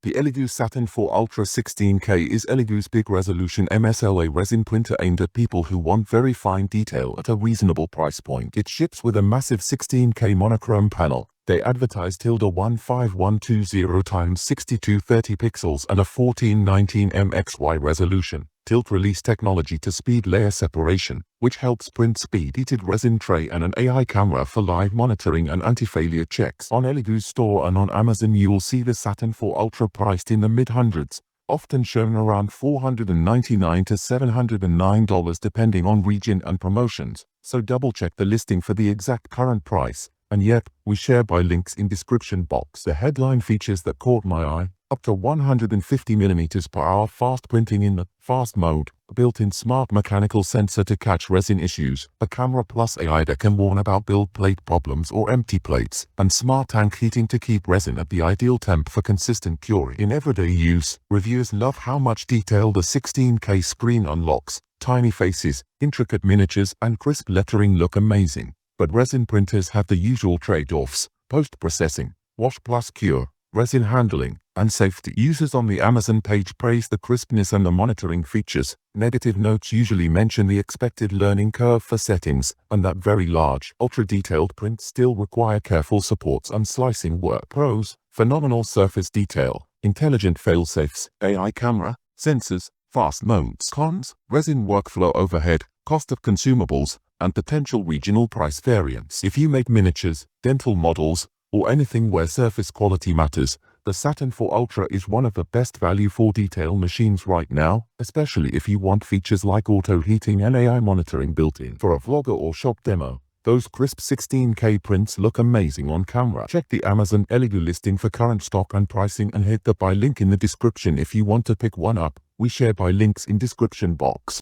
The ELEGOO Saturn 4 Ultra 16K is ELEGOO's big resolution MSLA resin printer aimed at people who want very fine detail at a reasonable price point. It ships with a massive 16K monochrome panel. They advertise ~15120 x 6230 pixels and a 1419 mxy resolution. Tilt release technology to speed layer separation, which helps print speed-heated resin tray, and an AI camera for live monitoring and anti-failure checks. On ELEGOO's store and on Amazon you will see the Saturn 4 Ultra priced in the mid-hundreds, often shown around $499 to $709 depending on region and promotions, so double-check the listing for the exact current price. And yet, we share by links in description box. The headline features that caught my eye: up to 150 mm per hour fast printing in the fast mode, a built-in smart mechanical sensor to catch resin issues, a camera plus AI that can warn about build plate problems or empty plates, and smart tank heating to keep resin at the ideal temp for consistent curing. In everyday use, reviewers love how much detail the 16K screen unlocks. Tiny faces, intricate miniatures, and crisp lettering look amazing. But resin printers have the usual trade-offs: post-processing, wash plus cure, resin handling, and safety. Users on the Amazon page praise the crispness and the monitoring features. Negative notes usually mention the expected learning curve for settings, and that very large, ultra-detailed prints still require careful supports and slicing work. Pros: phenomenal surface detail, intelligent failsafes, AI camera, sensors, fast modes. Cons: resin workflow overhead, cost of consumables, and potential regional price variance. If you make miniatures, dental models, or anything where surface quality matters, the Saturn 4 Ultra is one of the best value for detail machines right now, especially if you want features like auto heating and AI monitoring built in. For a vlogger or shop demo, those crisp 16K prints look amazing on camera. Check the Amazon ELEGOO listing for current stock and pricing, and hit the buy link in the description if you want to pick one up. We share buy links in description box.